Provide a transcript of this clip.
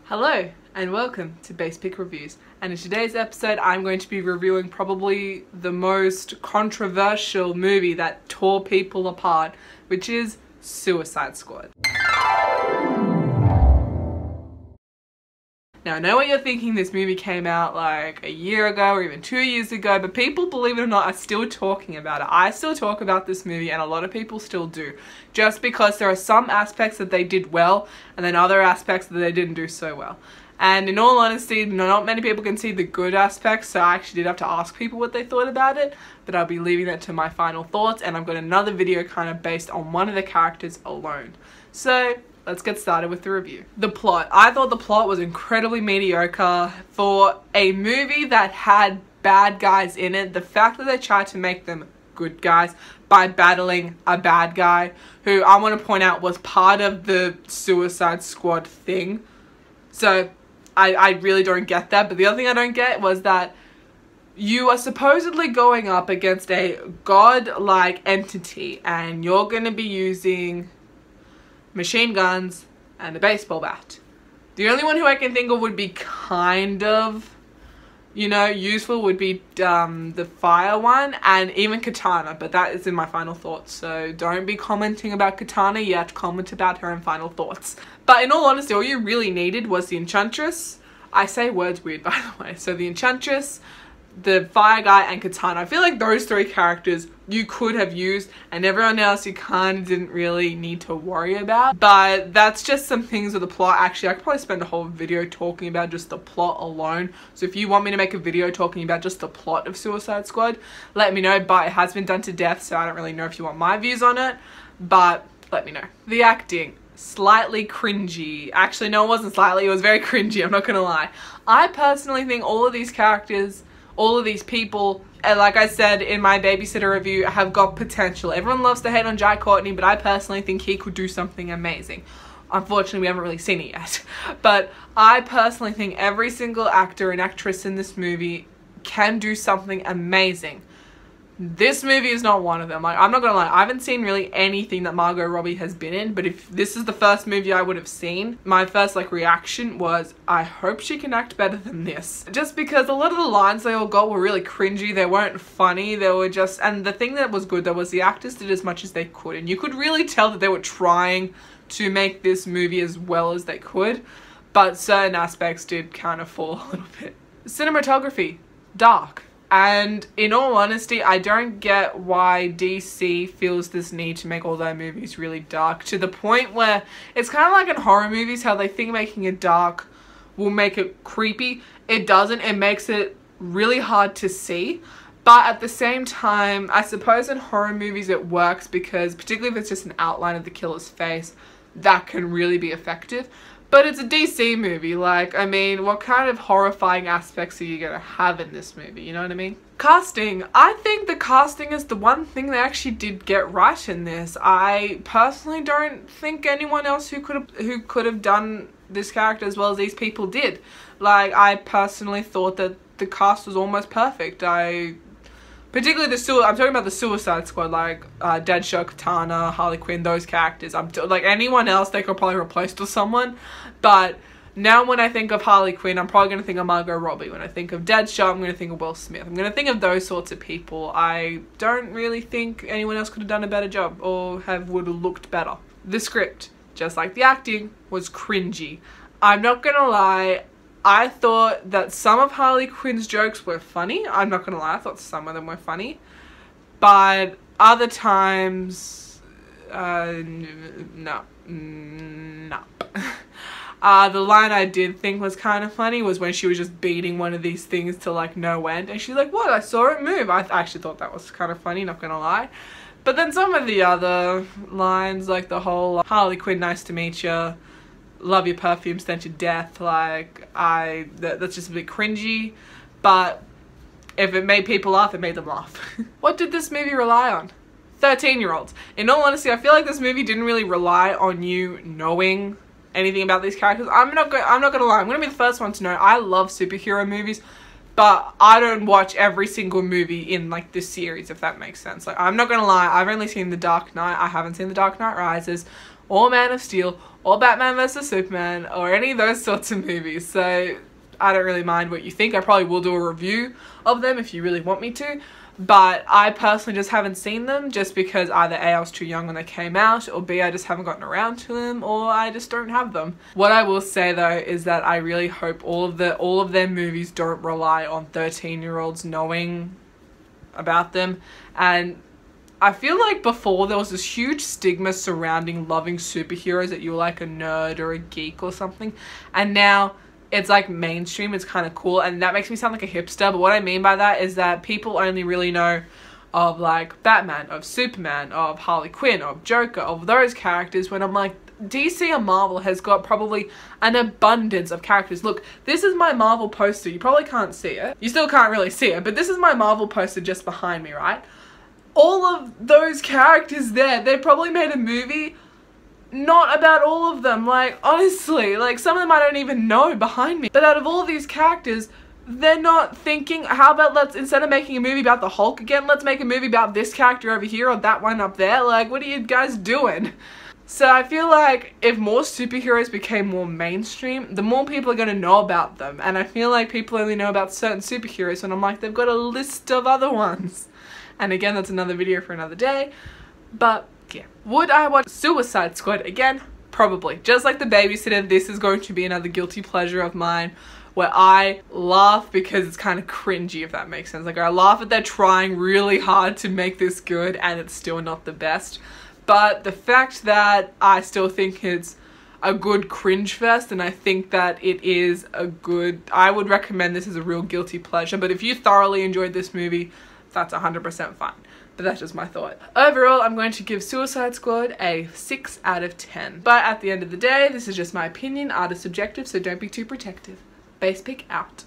Hello and welcome to Basspick Reviews, and in today's episode I'm going to be reviewing probably the most controversial movie that tore people apart, which is Suicide Squad. Now I know what you're thinking, this movie came out like a year ago or even 2 years ago, but people, believe it or not, are still talking about it. I still talk about this movie and a lot of people still do, just because there are some aspects that they did well and then other aspects that they didn't do so well. And in all honesty, not many people can see the good aspects, so I actually did have to ask people what they thought about it, but I'll be leaving that to my final thoughts, and I've got another video kind of based on one of the characters alone. So let's get started with the review. The plot. I thought the plot was incredibly mediocre for a movie that had bad guys in it. The fact that they tried to make them good guys by battling a bad guy who I want to point out was part of the Suicide Squad thing. So I really don't get that. But the other thing I don't get was that you are supposedly going up against a god-like entity and you're going to be using machine guns and a baseball bat. The only one who I can think of would be kind of, useful would be the fire one, and even Katana, but that is in my final thoughts, so don't be commenting about Katana yet, comment about her in final thoughts. But in all honesty, all you really needed was the Enchantress. I say words weird, by the way. So the Enchantress, the fire guy, and Katana. I feel like those three characters you could have used, and everyone else you kind of didn't really need to worry about. But that's just some things with the plot. Actually, I could probably spend a whole video talking about just the plot alone. So if you want me to make a video talking about just the plot of Suicide Squad, let me know. But it has been done to death, so I don't really know if you want my views on it. But let me know. The acting. Slightly cringy. Actually, no, it wasn't slightly. It was very cringy, I'm not gonna lie. I personally think all of these characters, all of these people, and like I said in my babysitter review, have got potential. Everyone loves to hate on Jai Courtney, but I personally think he could do something amazing. Unfortunately, we haven't really seen it yet. But I personally think every single actor and actress in this movie can do something amazing. This movie is not one of them. Like, I'm not gonna lie, I haven't seen really anything that Margot Robbie has been in, but if this is the first movie I would have seen, my first reaction was, I hope she can act better than this. Just because a lot of the lines they all got were really cringy, they weren't funny, they were just, and the thing that was good though was the actors did as much as they could, and you could really tell that they were trying to make this movie as well as they could, but certain aspects did kind of fall a little bit. Cinematography, dark. And in all honesty, I don't get why DC feels this need to make all their movies really dark, to the point where it's kind of like in horror movies how they think making it dark will make it creepy. It doesn't. It makes it really hard to see. But at the same time, I suppose in horror movies it works because, particularly if it's just an outline of the killer's face, that can really be effective. But it's a DC movie, I mean, what kind of horrifying aspects are you gonna have in this movie, you know what I mean? Casting. I think the casting is the one thing they actually did get right in this. I personally don't think anyone else who could have done this character as well as these people did. I personally thought that the cast was almost perfect. Particularly I'm talking about the Suicide Squad, Deadshot, Katana, Harley Quinn, those characters. Anyone else they could probably replace with someone. But now when I think of Harley Quinn, I'm probably going to think of Margot Robbie. When I think of Deadshot, I'm going to think of Will Smith. I'm going to think of those sorts of people. I don't really think anyone else could have done a better job or would have looked better. The script, just like the acting, was cringy. I'm not going to lie. I thought that some of Harley Quinn's jokes were funny. I'm not gonna lie, I thought some of them were funny. But other times, no. The line I did think was kind of funny was when she was just beating one of these things to no end. And she's like, what? I saw it move. I actually thought that was kind of funny, not gonna lie. But then some of the other lines, the whole Harley Quinn, nice to meet you. Love your perfume, stench of death, that's just a bit cringy, but if it made people laugh, it made them laugh. What did this movie rely on? 13-year-olds. In all honesty, I feel like this movie didn't really rely on you knowing anything about these characters. I'm not gonna lie, I'm gonna be the first one to know, I love superhero movies, but I don't watch every single movie in this series, if that makes sense. I'm not gonna lie, I've only seen The Dark Knight, I haven't seen The Dark Knight Rises. or Man of Steel, or Batman vs Superman, or any of those sorts of movies. So I don't really mind what you think. I probably will do a review of them if you really want me to. But I personally just haven't seen them, just because either A, I was too young when they came out, or B, I just haven't gotten around to them, or I just don't have them. What I will say though is that I really hope all of their movies don't rely on 13-year-olds knowing about them. And I feel like before there was this huge stigma surrounding loving superheroes, that you were like a nerd or a geek or something, and now it's like mainstream. It's kind of cool, and that makes me sound like a hipster, but what I mean by that is that people only really know of like Batman, of Superman, of Harley Quinn, of Joker, of those characters, when I'm like, DC and Marvel has got probably an abundance of characters. Look, this is my Marvel poster. You probably can't see it. You still can't really see it, but this is my Marvel poster just behind me, right? All of those characters there, they probably made a movie not about all of them. Like, honestly, like some of them I don't even know behind me. But out of all these characters, they're not thinking, how about let's, instead of making a movie about the Hulk again, let's make a movie about this character over here or that one up there. Like, what are you guys doing? So I feel like if more superheroes became more mainstream, the more people are going to know about them. And I feel like people only know about certain superheroes, and I'm like, they've got a list of other ones. And again, that's another video for another day. But yeah, would I watch Suicide Squad again? Probably. Just like The Babysitter, this is going to be another guilty pleasure of mine, where I laugh because it's kind of cringy, if that makes sense. Like, I laugh at they're trying really hard to make this good and it's still not the best. But the fact that I still think it's a good cringe fest, and I think that it is a good, I would recommend this as a real guilty pleasure. But if you thoroughly enjoyed this movie, that's 100% fine. But that's just my thought. Overall, I'm going to give Suicide Squad a 6 out of 10. But at the end of the day, this is just my opinion. Art is subjective, so don't be too protective. Basspick out.